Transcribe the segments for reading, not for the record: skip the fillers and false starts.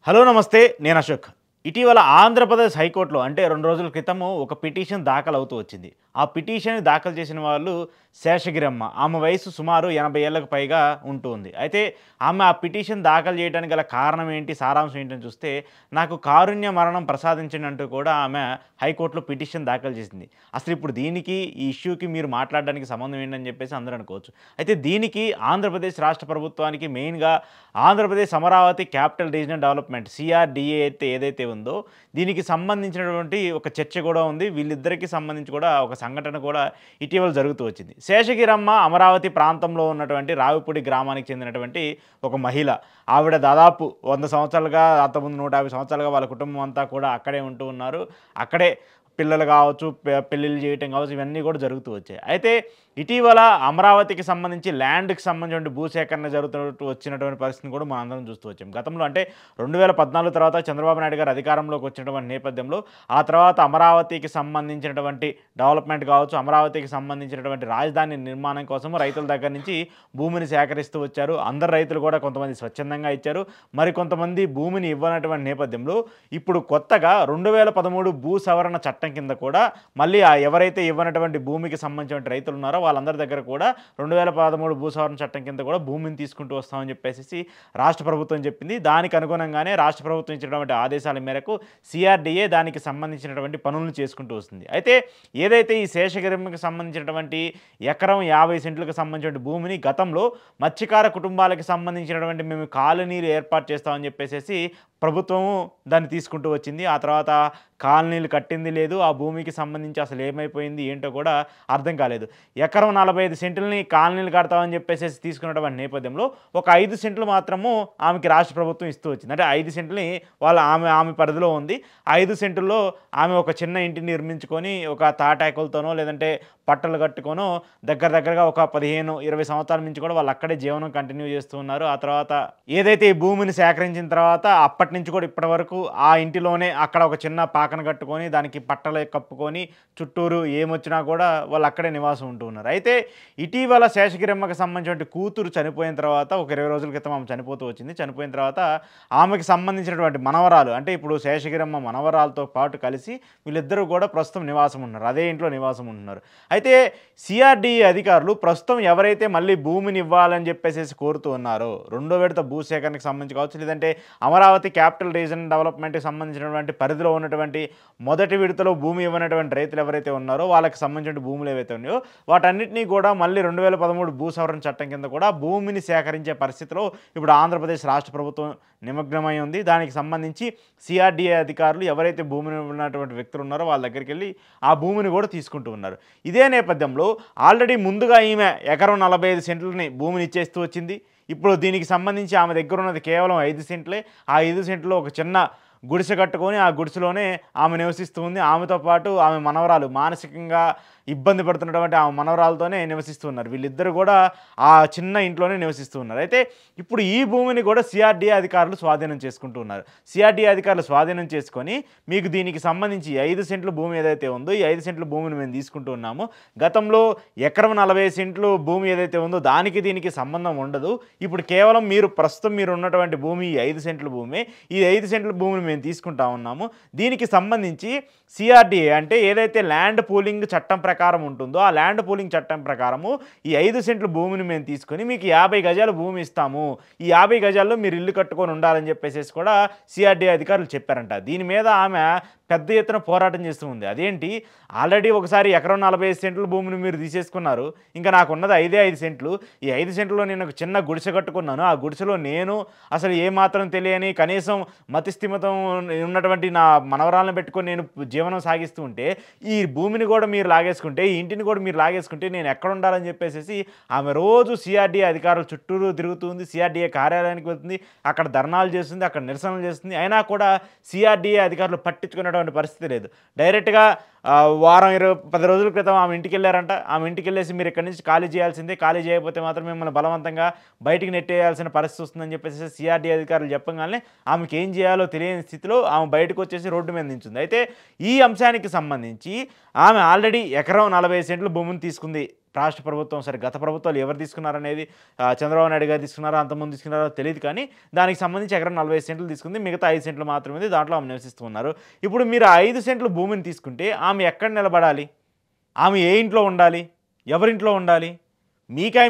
Hello నమస్తే నేను అశోక్. ఇటీవల ఆంధ్రప్రదేశ్ హైకోర్టులో అంటే 2 రోజుల క్రితము ఒక పిటిషన్ దాఖలవుతూ వచ్చింది. ఆ పిటిషన్ దాఖలు చేసిన వాళ్ళు శేషగిరమ్మ. ఆమె వయసు సుమారు 80 ఏళ్లకు పైగా ఉంటుంది. అయితే ఆమె ఆ పిటిషన్ దాఖలు చేయడానికి గల కారణం ఏంటి, సారాంశం ఏంటని చూస్తే నాకు కారుణ్య మరణం ప్రసాదించండి అంటూ కూడా ఆమె హైకోర్టులో పిటిషన్ దాఖలు చేసింది. అసలు ఇప్పుడు దీనికి ఈ ఇష్యూకి మీరు మాట్లాడడానికి సంబంధం ఏంటని చెప్పేసి అందరూ అనుకోవచ్చు. అయితే దీనికి ఆంధ్రప్రదేశ్ రాష్ట్ర ప్రభుత్వానికి మెయిన్‌గా Andhra Pradesh Amaravati capital regional development CRDA ఏదైతే ఉందో దీనికి సంబంధించినటువంటి ఒక చర్చ కూడా ఉంది. వీళ్ళిద్దరికీ సంబంధించి కూడా ఒక సంఘటన కూడా ఇటీవల జరుగుతూ వచ్చింది. శేషగిరమ్మ అమరావతి ప్రాంతంలో ఉన్నటువంటి రావిపూడి గ్రామానికి చెందినటువంటి ఒక మహిళ. ఆవిడ దాదాపు 100 సంవత్సరాలుగా, అంతకుముందు 150 సంవత్సరాలుగా వాళ్ళ కుటుంబం అంతా కూడా అక్కడే ఉంటూ ఉన్నారు. అక్కడే పిల్లలు కావచ్చు, పెళ్ళిళ్ళు చేయటం కావచ్చు, ఇవన్నీ కూడా జరుగుతూ వచ్చాయి. అయితే ఇటీవల అమరావతికి సంబంధించి ల్యాండ్‌కి సంబంధించిన భూసేకరణ జరుగుతూ వచ్చినటువంటి పరిస్థితిని కూడా మనం అందరం చూస్తూ వచ్చాం. గతంలో అంటే 2014 తర్వాత చంద్రబాబు నాయుడు గారు అధికారంలోకి వచ్చినటువంటి నేపథ్యంలో ఆ తర్వాత అమరావతికి సంబంధించినటువంటి డెవలప్మెంట్ కావచ్చు, అమరావతికి సంబంధించినటువంటి రాజధాని నిర్మాణం కోసం రైతుల దగ్గర నుంచి భూమిని సేకరిస్తూ వచ్చారు. అందరు రైతులు కూడా కొంతమంది స్వచ్ఛందంగా ఇచ్చారు. మరికొంతమంది భూమిని ఇవ్వనటువంటి నేపథ్యంలో ఇప్పుడు కొత్తగా 2013 భూ సవరణ చట్టం కింద కూడా మళ్ళీ ఎవరైతే ఇవ్వనటువంటి భూమికి సంబంధించిన రైతులు ఉన్నారో వాళ్ళందరి దగ్గర కూడా 2013 భూ సవరణ చట్టం కింద కూడా భూమిని తీసుకుంటూ వస్తామని చెప్పేసి రాష్ట్ర ప్రభుత్వం చెప్పింది. దానికి అనుగుణంగానే రాష్ట్ర ప్రభుత్వం ఇచ్చినటువంటి ఆదేశాల మేరకు సిఆర్‌డీఏ దానికి సంబంధించినటువంటి పనులను చేసుకుంటూ వస్తుంది. అయితే ఏదైతే ఈ శేషగిరికి సంబంధించినటువంటి ఎకరం 50 సెంట్లకు సంబంధించిన భూమిని గతంలో మత్స్యకార కుటుంబాలకు సంబంధించినటువంటి మేము కాలనీలు ఏర్పాటు చేస్తామని చెప్పేసి ప్రభుత్వము దాన్ని తీసుకుంటూ వచ్చింది. ఆ తర్వాత కాలనీలు కట్టింది లేదు. ఆ భూమికి సంబంధించి అసలు ఏమైపోయింది ఏంటో కూడా అర్థం కాలేదు. ఎకరం 45 సెంట్లని కాలనీలు కడతామని చెప్పేసి తీసుకున్నటువంటి నేపథ్యంలో ఒక 5 సెంట్లు మాత్రము ఆమెకి రాష్ట్ర ప్రభుత్వం ఇస్తూ వచ్చింది. అంటే 5 సెంట్లని ఆమె పరిధిలో ఉంది. 5 సెంటుల్లో ఆమె ఒక చిన్న ఇంటిని నిర్మించుకొని ఒక తాటాకులతోనో లేదంటే పట్టలు కట్టుకోనో దగ్గరగా ఒక 15-20 సంవత్సరాల నుంచి కూడా వాళ్ళు అక్కడే జీవనం కంటిన్యూ చేస్తూ ఉన్నారు. ఆ తర్వాత ఏదైతే ఈ భూమిని సేకరించిన తర్వాత అప్పటి నుంచి కూడా ఇప్పటి వరకు ఆ ఇంటిలోనే అక్కడ ఒక చిన్న పాకన కట్టుకొని దానికి పట్టలు కప్పుకొని చుట్టూరు ఏమొచ్చినా కూడా వాళ్ళు అక్కడే నివాసం ఉంటూ ఉన్నారు. అయితే ఇటీవల శేషగిరమ్మకి సంబంధించిన కూతురు చనిపోయిన తర్వాత ఒక 20 రోజుల క్రితం ఆమె చనిపోతూ వచ్చింది. చనిపోయిన తర్వాత ఆమెకి సంబంధించినటువంటి మనవరాలు అంటే ఇప్పుడు శేషగిరమ్మ మనవరాలతో పాటు కలిసి వీళ్ళిద్దరూ కూడా ప్రస్తుతం నివాసం ఉన్నారు. అదే ఇంట్లో నివాసం ఉంటున్నారు. అయితే సిఆర్‌డీఏ అధికారులు ప్రస్తుతం ఎవరైతే మళ్ళీ భూమిని ఇవ్వాలని చెప్పేసి కోరుతూ ఉన్నారో రెండో విడత భూసేకరణకు సంబంధించి కావచ్చు, లేదంటే అమరావతి క్యాపిటల్ రీజన్ డెవలప్మెంట్కి సంబంధించినటువంటి పరిధిలో ఉన్నటువంటి మొదటి విడతలో భూమి ఇవ్వనటువంటి రైతులు ఎవరైతే ఉన్నారో వాళ్ళకి సంబంధించిన భూములు ఏవైతే ఉన్నాయో వాటన్నిటినీ కూడా మళ్ళీ 2013 భూ సవరణ చట్టం కింద కూడా భూమిని సేకరించే పరిస్థితిలో ఇప్పుడు ఆంధ్రప్రదేశ్ రాష్ట్ర ప్రభుత్వం నిమగ్నమై ఉంది. దానికి సంబంధించి సిఆర్‌డీఏ అధికారులు ఎవరైతే భూమిని ఉన్నటువంటి వ్యక్తులు ఉన్నారో వాళ్ళ దగ్గరికి వెళ్ళి ఆ భూమిని కూడా తీసుకుంటూ ఉన్నారు. ఇదే నేపథ్యంలో ఆల్రెడీ ముందుగా ఈమె ఎకరం 45 సెంట్లని భూమిని ఇచ్చేస్తూ వచ్చింది. ఇప్పుడు దీనికి సంబంధించి ఆమె దగ్గర ఉన్నది కేవలం 5 సెంట్లే. ఆ 5 సెంట్లో ఒక చిన్న గుడిసె కట్టుకొని ఆ గుడిసెలోనే ఆమె నివసిస్తూ ఉంది. ఆమెతో పాటు ఆమె మనవరాలు మానసికంగా ఇబ్బంది పడుతున్నటువంటి ఆమె మనవరాలతోనే నివసిస్తూ ఉన్నారు. వీళ్ళిద్దరూ కూడా ఆ చిన్న ఇంట్లోనే నివసిస్తూ ఉన్నారు. అయితే ఇప్పుడు ఈ భూమిని కూడా సిఆర్‌డీఏ అధికారులు స్వాధీనం చేసుకుంటూ ఉన్నారు. సిఆర్‌డీఏ అధికారులు స్వాధీనం చేసుకొని మీకు దీనికి సంబంధించి 5 సెంట్ల భూమి ఏదైతే ఉందో ఈ 5 సెంట్ల భూమిని మేము తీసుకుంటూ ఉన్నాము. గతంలో ఎకరం 40 సెంట్లు భూమి ఏదైతే ఉందో దానికి దీనికి సంబంధం ఉండదు. ఇప్పుడు కేవలం ప్రస్తుతం మీరు ఉన్నటువంటి భూమి ఈ 5 సెంట్ల భూమి. ఈ 5 సెంట్ల భూమిని మేము తీసుకుంటా ఉన్నాము. దీనికి సంబంధించి సిఆర్‌డీఏ అంటే ఏదైతే ల్యాండ్ పూలింగ్ చట్టం ప్రకారం ఉంటుందో ఆ ల్యాండ్ పూలింగ్ చట్టం ప్రకారము ఈ 5 సెంట్ల భూమిని మేము తీసుకొని మీకు 50 గజాల భూమి ఇస్తాము. ఈ 50 గజాల్లో మీరు ఇల్లు కట్టుకొని ఉండాలని చెప్పేసి కూడా సిఆర్‌డీఏ అధికారులు చెప్పారంట. దీని మీద ఆమె పెద్ద ఎత్తున పోరాటం చేస్తూ ఉంది. అదేంటి, ఆల్రెడీ ఒకసారి ఎకరం 45 సెంట్ల భూమిని మీరు తీసేసుకున్నారు. ఇంకా నాకున్నది 5 సెంట్లు. ఈ 5 సెంట్లో నేను ఒక చిన్న గుడిసె కట్టుకున్నాను. ఆ గుడిసెలో నేను అసలు ఏమాత్రం తెలియని కనీసం మతిస్థిమితం ఉన్నటువంటి నా మనవరాలను పెట్టుకొని నేను జీవనం సాగిస్తూ ఉంటే ఈ భూమిని కూడా మీరు లాగేసుకుంటే, ఈ ఇంటిని కూడా మీరు లాగేసుకుంటే నేను ఎక్కడ ఉండాలని చెప్పేసి ఆమె రోజు సిఆర్‌డీఏ అధికారులు చుట్టూరు తిరుగుతుంది. సిఆర్‌డీఏే కార్యాలయానికి వెళ్తుంది. అక్కడ ధర్నాలు చేస్తుంది, అక్కడ నిరసనలు చేస్తుంది. అయినా కూడా సిఆర్‌డీఏ అధికారులు పట్టించుకున్నటువంటి పరిస్థితి లేదు. డైరెక్ట్‌గా వారం 10 రోజుల క్రితం ఆమె ఇంటికి వెళ్ళారంట. ఆమె ఇంటికి వెళ్ళేసి మీరు ఇక్కడి నుంచి ఖాళీ చేయాల్సిందే, ఖాళీ చేయకపోతే మాత్రం మిమ్మల్ని బలవంతంగా బయటికి నెట్టేయాల్సిన పరిస్థితి వస్తుందని చెప్పేసి సిఆర్‌డీఏ అధికారులు చెప్పగానే ఆమెకి ఏం చేయాలో తెలియని స్థితిలో ఆమె బయటకు వచ్చేసి రోడ్డు మీద నిల్చుంది. అయితే ఈ అంశానికి సంబంధించి ఆమె ఆల్రెడీ ఎకరం 40 సెంట్ల భూమిని తీసుకుంది. రాష్ట్ర ప్రభుత్వం సరే గత ప్రభుత్వాలు ఎవరు తీసుకున్నారనేది చంద్రబాబు నాయుడు గారు తీసుకున్నారో అంతకుముందు తీసుకున్నారో తెలియదు. కానీ దానికి సంబంధించి ఎకరం 45 సెంట్లు తీసుకుంది, మిగతా 5 సెంట్లు మాత్రమే ఉంది, దాంట్లో ఆమె నివసిస్తూ ఉన్నారు. ఇప్పుడు మీరు 5 సెంట్ల భూమిని తీసుకుంటే ఆమె ఎక్కడ నిలబడాలి? ఆమె ఏ ఇంట్లో ఉండాలి? ఎవరింట్లో ఉండాలి?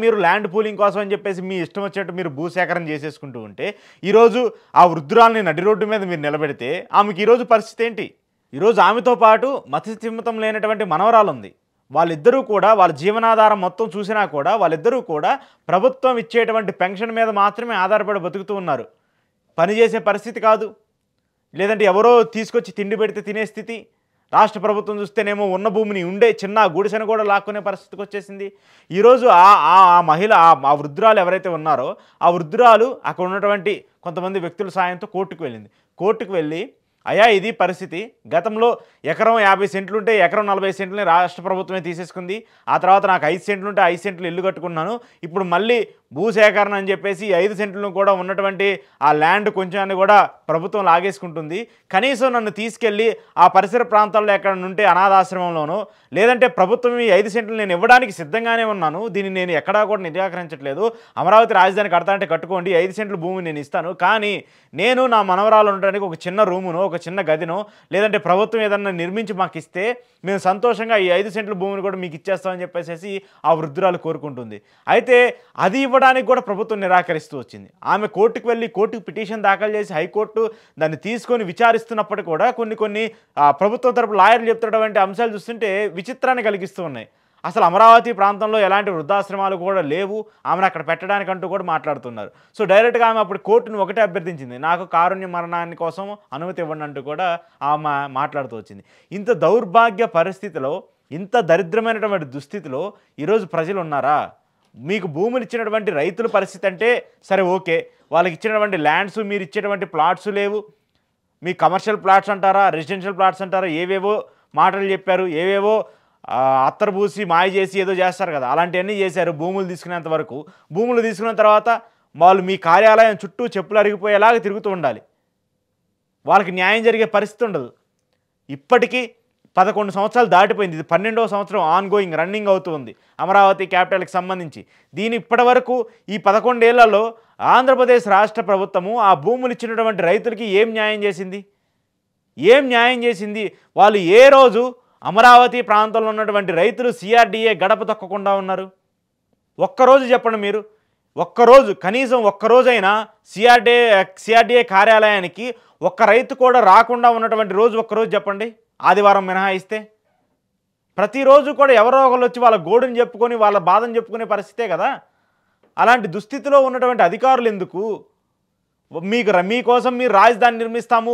మీరు ల్యాండ్ పూలింగ్ కోసం అని చెప్పేసి మీ ఇష్టం వచ్చినట్టు మీరు భూసేకరణ చేసేసుకుంటూ ఉంటే ఈరోజు ఆ వృద్ధురాల్ని నడి రోడ్డు మీద మీరు నిలబెడితే ఆమెకి ఈరోజు పరిస్థితి ఏంటి? ఈరోజు ఆమెతో పాటు మతిస్థిమితం లేనటువంటి మనవరాలు ఉంది. వాళ్ళిద్దరూ కూడా వాళ్ళ జీవనాధారం మొత్తం చూసినా కూడా వాళ్ళిద్దరూ కూడా ప్రభుత్వం ఇచ్చేటువంటి పెన్షన్ మీద మాత్రమే ఆధారపడి బతుకుతూ ఉన్నారు. పనిచేసే పరిస్థితి కాదు, లేదంటే ఎవరో తీసుకొచ్చి తిండి పెడితే తినే స్థితి. రాష్ట్ర ప్రభుత్వం చూస్తేనేమో ఉన్న భూమిని ఉండే చిన్న గుడిసెను కూడా లాక్కునే పరిస్థితికి వచ్చేసింది. ఈరోజు ఆ మహిళ ఆ వృద్ధురాలు ఎవరైతే ఉన్నారో ఆ వృద్ధురాలు అక్కడ ఉన్నటువంటి కొంతమంది వ్యక్తుల సాయంతో కోర్టుకు వెళ్ళి అయ్యా ఇది పరిస్థితి, గతంలో ఎకరం 50 సెంట్లు ఉంటే ఎకరం 40 సెంట్లని రాష్ట్ర ప్రభుత్వమే తీసేసుకుంది, ఆ తర్వాత నాకు 5 సెంట్లు ఉంటే 5 సెంట్లు ఇల్లు కట్టుకున్నాను, ఇప్పుడు మళ్ళీ భూసేకరణ అని చెప్పేసి 5 సెంట్లను కూడా ఉన్నటువంటి ఆ ల్యాండ్ కొంచెాన్ని కూడా ప్రభుత్వం లాగేసుకుంటుంది, కనీసం నన్ను తీసుకెళ్ళి ఆ పరిసర ప్రాంతాల్లో ఎక్కడ ఉంటే అనాథాశ్రమంలోనో లేదంటే ప్రభుత్వం ఈ 5 సెంట్లు నేను ఇవ్వడానికి సిద్ధంగానే ఉన్నాను, దీన్ని నేను ఎక్కడా కూడా నిరాకరించట్లేదు, అమరావతి రాజధాని కడతా అంటే కట్టుకోండి, 5 సెంట్ల భూమి నేను ఇస్తాను, కానీ నేను నా మనవరాలు ఉండడానికి ఒక చిన్న రూమునో ఒక చిన్న గదినో లేదంటే ప్రభుత్వం ఏదన్నా నిర్మించి మాకు ఇస్తే మేము సంతోషంగా ఈ 5 సెంట్ల భూమిని కూడా మీకు ఇచ్చేస్తామని చెప్పేసి ఆ వృద్ధురాలు కోరుకుంటుంది. అయితే అది ఇవ్వడానికి కూడా ప్రభుత్వం నిరాకరిస్తూ వచ్చింది. ఆమె కోర్టుకు వెళ్ళి కోర్టుకు పిటిషన్ దాఖలు చేసి హైకోర్టు దాన్ని తీసుకొని విచారిస్తున్నప్పటికీ కూడా కొన్ని ప్రభుత్వం తరపు లాయర్లు చెప్తున్నటువంటి అంశాలు చూస్తుంటే విచిత్రాన్ని కలిగిస్తూ ఉన్నాయి. అసలు అమరావతి ప్రాంతంలో ఎలాంటి వృద్ధాశ్రమాలు కూడా లేవు, ఆమెను అక్కడ పెట్టడానికంటూ కూడా మాట్లాడుతున్నారు. సో డైరెక్ట్గా ఆమె అప్పుడు కోర్టును ఒకటే అభ్యర్థించింది, నాకు కారుణ్య మరణాన్ని కోసం అనుమతి ఇవ్వండి అంటూ కూడా ఆమె మాట్లాడుతూ వచ్చింది. ఇంత దౌర్భాగ్య పరిస్థితిలో, ఇంత దరిద్రమైనటువంటి దుస్థితిలో ఈరోజు ప్రజలు ఉన్నారా? మీకు భూములు ఇచ్చినటువంటి రైతుల పరిస్థితి అంటే సరే ఓకే, వాళ్ళకి ఇచ్చినటువంటి ల్యాండ్స్ మీరు ఇచ్చేటువంటి ప్లాట్స్ లేవు, మీ కమర్షియల్ ప్లాట్స్ అంటారా రెసిడెన్షియల్ ప్లాట్స్ అంటారా ఏవేవో మాటలు చెప్పారు, ఏవేవో అత్తరబూసి మాయ చేసి ఏదో చేస్తారు కదా, అలాంటివన్నీ చేశారు. భూములు తీసుకునేంత వరకు, భూములు తీసుకున్న తర్వాత వాళ్ళు మీ కార్యాలయం చుట్టూ చెప్పులు అరిగిపోయేలాగా తిరుగుతూ ఉండాలి, వాళ్ళకి న్యాయం జరిగే పరిస్థితి ఉండదు. ఇప్పటికీ 11 సంవత్సరాలు దాటిపోయింది, ఇది 12వ సంవత్సరం ఆన్గోయింగ్ రన్నింగ్ అవుతూ ఉంది అమరావతి క్యాపిటల్కి సంబంధించి. దీని ఇప్పటి వరకు ఈ 11 ఏళ్లలో ఆంధ్రప్రదేశ్ రాష్ట్ర ప్రభుత్వము ఆ భూములు ఇచ్చినటువంటి రైతులకి ఏం న్యాయం చేసింది? వాళ్ళు ఏ రోజు అమరావతి ప్రాంతంలో ఉన్నటువంటి రైతులు సిఆర్డీఏ గడప తొక్కకుండా ఉన్నారు? ఒక్కరోజు చెప్పండి మీరు, కనీసం ఒక్కరోజైనా సిఆర్డీఏ కార్యాలయానికి ఒక్క రైతు కూడా రాకుండా ఉన్నటువంటి రోజు ఒక్కరోజు చెప్పండి, ఆదివారం మినహాయిస్తే. ప్రతిరోజు కూడా ఎవరో ఒకరు వచ్చి వాళ్ళ గోడుని చెప్పుకొని వాళ్ళ బాధను చెప్పుకునే పరిస్థితే కదా. అలాంటి దుస్థితిలో ఉన్నటువంటి అధికారులు ఎందుకు? మీకోసం మీరు రాజధాని నిర్మిస్తాము,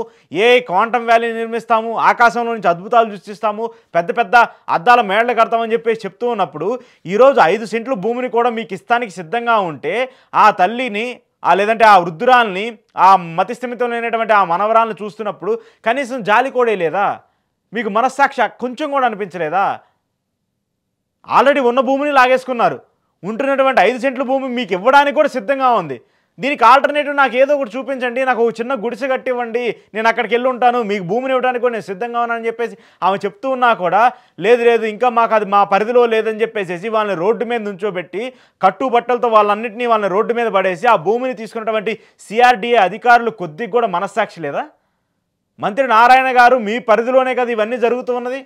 క్వాంటమ్ వ్యాలీ నిర్మిస్తాము, ఆకాశంలో నుంచి అద్భుతాలు సృష్టిస్తాము, పెద్ద అద్దాల మేడలు కడతామని చెప్పేసి చెప్తూ ఉన్నప్పుడు ఈరోజు 5 సెంట్లు భూమిని కూడా మీకు ఇస్తానికి సిద్ధంగా ఉంటే ఆ తల్లిని లేదంటే ఆ వృద్ధురాల్ని ఆ మతిస్థిమితం లేనటువంటి ఆ మనవరాలను చూస్తున్నప్పుడు కనీసం జాలి కూడా లేదా? మీకు మనస్సాక్షి కొంచెం కూడా అనిపించలేదా? ఆల్రెడీ ఉన్న భూమిని లాగేసుకున్నారు, ఉంటున్నటువంటి 5 సెంట్ల భూమి మీకు ఇవ్వడానికి కూడా సిద్ధంగా ఉంది. దీనికి ఆల్టర్నేటివ్ నాకు ఏదో ఒకటి చూపించండి, నాకు ఒక చిన్న గుడిసె కట్టివ్వండి, నేను అక్కడికి వెళ్ళి ఉంటాను, మీకు భూమిని ఇవ్వడానికి కూడా నేను సిద్ధంగా ఉన్నానని చెప్పేసి ఆమె చెప్తూ ఉన్నా కూడా లేదు ఇంకా మాకు అది మా పరిధిలో లేదని చెప్పేసి వాళ్ళని రోడ్డు మీద నుంచోబెట్టి కట్టుబట్టలతో వాళ్ళని రోడ్డు మీద పడేసి ఆ భూమిని తీసుకున్నటువంటి సిఆర్డీఏ అధికారులు కొద్దిగా కూడా మనస్సాక్షి లేదా? మంత్రి నారాయణ గారు మీ పరిధిలోనే కదా ఇవన్నీ జరుగుతూ ఉన్నది,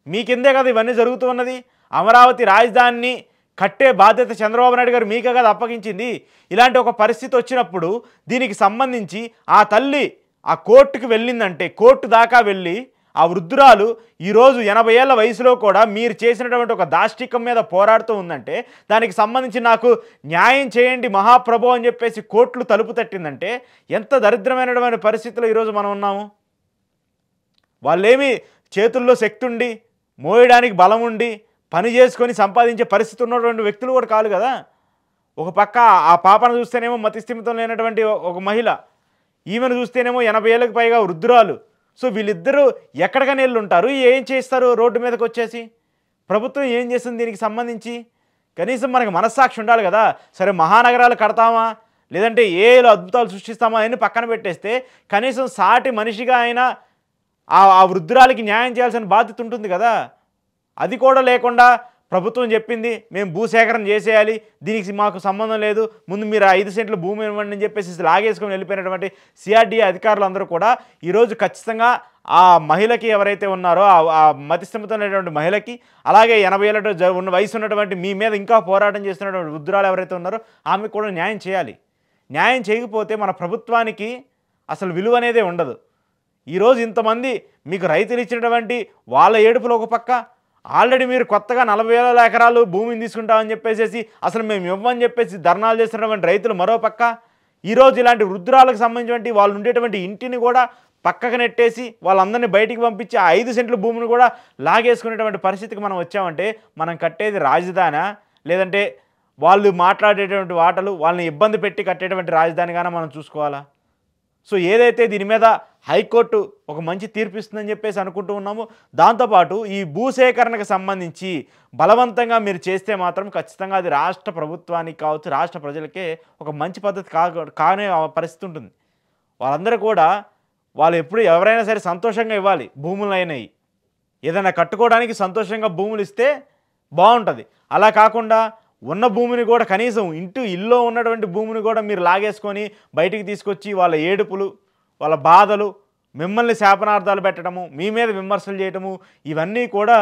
మీ కిందే కదా ఇవన్నీ జరుగుతూ ఉన్నది. అమరావతి రాజధానిని కట్టే బాధ్యత చంద్రబాబు నాయుడు గారు మీకే కదా అప్పగించింది. ఇలాంటి ఒక పరిస్థితి వచ్చినప్పుడు దీనికి సంబంధించి ఆ తల్లి ఆ కోర్టుకు వెళ్ళిందంటే, కోర్టు దాకా వెళ్ళి ఆ వృద్ధురాలు ఈరోజు 80 ఏళ్ల వయసులో కూడా మీరు చేసినటువంటి ఒక దాష్టికం మీద పోరాడుతూ ఉందంటే దానికి సంబంధించి నాకు న్యాయం చేయండి మహాప్రభు అని చెప్పేసి కోర్టులు తలుపు తట్టిందంటే ఎంత దరిద్రమైనటువంటి పరిస్థితిలో ఈరోజు మనం ఉన్నాము. వాళ్ళేమి చేతుల్లో శక్తి ఉండి మోయడానికి బలం ఉండి పని చేసుకొని సంపాదించే పరిస్థితి ఉన్నటువంటి వ్యక్తులు కూడా కాదు కదా. ఒక పక్క ఆ పాపను చూస్తేనేమో మతిస్థిమితం లేనటువంటి ఒక మహిళ, ఈమెను చూస్తేనేమో 80 ఏళ్ళకి పైగా వృద్ధురాలు. సో వీళ్ళిద్దరూ ఎక్కడికని వెళ్ళి ఉంటారు, ఏం చేస్తారు రోడ్డు మీదకి వచ్చేసి? ప్రభుత్వం ఏం చేస్తుంది దీనికి సంబంధించి? కనీసం మనకి మనస్సాక్షి ఉండాలి కదా. సరే మహానగరాలు కడతామా లేదంటే అద్భుతాలు సృష్టిస్తామా అని పక్కన పెట్టేస్తే కనీసం సాటి మనిషిగా అయినా ఆ వృద్ధురాలికి న్యాయం చేయాల్సిన బాధ్యత ఉంటుంది కదా. అది కూడా లేకుండా ప్రభుత్వం చెప్పింది మేము భూసేకరణ చేసేయాలి, దీనికి మాకు సంబంధం లేదు, ముందు మీరు 5 సెంట్లు భూమి ఇవ్వండి అని చెప్పేసి లాగేసుకొని వెళ్ళిపోయినటువంటి సిఆర్డీఏ అధికారులందరూ కూడా ఈరోజు ఖచ్చితంగా ఆ మహిళకి ఎవరైతే ఉన్నారో ఆ మతిస్థిమితం అనేటువంటి మహిళకి, అలాగే 80 ఏళ్ళ ఉన్న వయసు ఉన్నటువంటి మీ మీద ఇంకా పోరాటం చేస్తున్నటువంటి వృద్ధురాలు ఎవరైతే ఉన్నారో ఆమెకు కూడా న్యాయం చేయాలి. న్యాయం చేయకపోతే మన ప్రభుత్వానికి అసలు విలువ అనేదే ఉండదు. ఈరోజు ఇంతమంది మీకు రైతులు ఇచ్చినటువంటి వాళ్ళ ఏడుపులు ఒక పక్క, ఆల్రెడీ మీరు కొత్తగా 40,000 ఎకరాలు భూమిని తీసుకుంటామని చెప్పేసి అసలు మేము ఇవ్వమని చెప్పేసి ధర్నాలు చేస్తున్నటువంటి రైతులు మరో పక్క, ఈరోజు ఇలాంటి వృద్ధురాలకు సంబంధించినటువంటి వాళ్ళు ఉండేటువంటి ఇంటిని కూడా పక్కకు నెట్టేసి వాళ్ళందరినీ బయటికి పంపించి ఆ 5 సెంట్ల భూమిని కూడా లాగేసుకునేటువంటి పరిస్థితికి మనం వచ్చామంటే మనం కట్టేది రాజధానా, లేదంటే వాళ్ళు మాట్లాడేటువంటి మాటలు వాళ్ళని ఇబ్బంది పెట్టి కట్టేటువంటి రాజధానిగానే మనం చూసుకోవాలా? సో ఏదైతే దీని మీద హైకోర్టు ఒక మంచి తీర్పు ఇస్తుందని చెప్పేసి అనుకుంటూ ఉన్నామో, దాంతోపాటు ఈ భూసేకరణకు సంబంధించి బలవంతంగా మీరు చేస్తే మాత్రం ఖచ్చితంగా అది రాష్ట్ర ప్రభుత్వానికి కావచ్చు, రాష్ట్ర ప్రజలకే ఒక మంచి పద్ధతి కానే పరిస్థితి ఉంటుంది. వాళ్ళందరూ కూడా వాళ్ళు ఎప్పుడు ఎవరైనా సరే సంతోషంగా ఇవ్వాలి. భూములు అయినాయి ఏదైనా కట్టుకోవడానికి సంతోషంగా భూములు ఇస్తే బాగుంటుంది. అలా కాకుండా ఉన్న భూమిని కూడా కనీసం ఇల్లు ఉన్నటువంటి భూమిని కూడా మీరు లాగేసుకొని బయటికి తీసుకొచ్చి వాళ్ళ ఏడుపులు, వాళ్ళ బాధలు, మిమ్మల్ని శాపనార్థాలు పెట్టడము, మీ మీద విమర్శలు చేయటము, ఇవన్నీ కూడా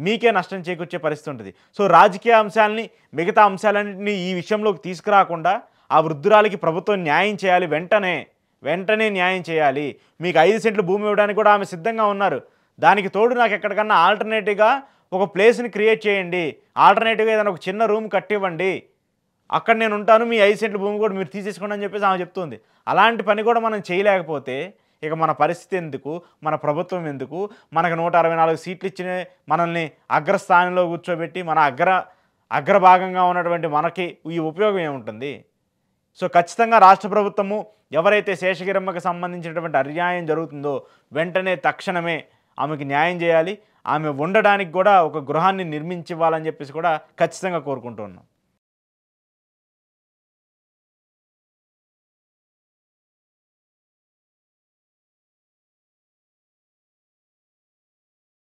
మీకే నష్టం చేకూర్చే పరిస్థితి ఉంటుంది. సో రాజకీయ అంశాలని, మిగతా అంశాలన్నింటినీ ఈ విషయంలోకి తీసుకురాకుండా ఆ వృద్ధురాలికి ప్రభుత్వం న్యాయం చేయాలి. వెంటనే న్యాయం చేయాలి. మీకు 5 సెంట్లు భూమి ఇవ్వడానికి కూడా ఆమె సిద్ధంగా ఉన్నారు. దానికి తోడు నాకు ఎక్కడికన్నా ఆల్టర్నేటివ్గా ఒక ప్లేస్ని క్రియేట్ చేయండి, ఆల్టర్నేటివ్గా ఏదైనా ఒక చిన్న రూమ్ కట్టివ్వండి, అక్కడ నేను ఉంటాను, మీ 5 సెంట్ల భూమి కూడా మీరు తీసేసుకోండి అని చెప్పేసి ఆమె చెప్తుంది. అలాంటి పని కూడా మనం చేయలేకపోతే ఇక మన పరిస్థితి ఎందుకు, మన ప్రభుత్వం ఎందుకు? మనకు 164 సీట్లు ఇచ్చిన మనల్ని అగ్రస్థానంలో కూర్చోబెట్టి మన అగ్రభాగంగా ఉన్నటువంటి మనకి ఈ ఉపయోగం ఏముంటుంది? సో ఖచ్చితంగా రాష్ట్ర ప్రభుత్వము ఎవరైతే శేషగిరమ్మకి సంబంధించినటువంటి అన్యాయం జరుగుతుందో వెంటనే తక్షణమే ఆమెకి న్యాయం చేయాలి. ఆమె ఉండడానికి కూడా ఒక గృహాన్ని నిర్మించివ్వాలని చెప్పేసి కూడా ఖచ్చితంగా కోరుకుంటూ ఉన్నాం.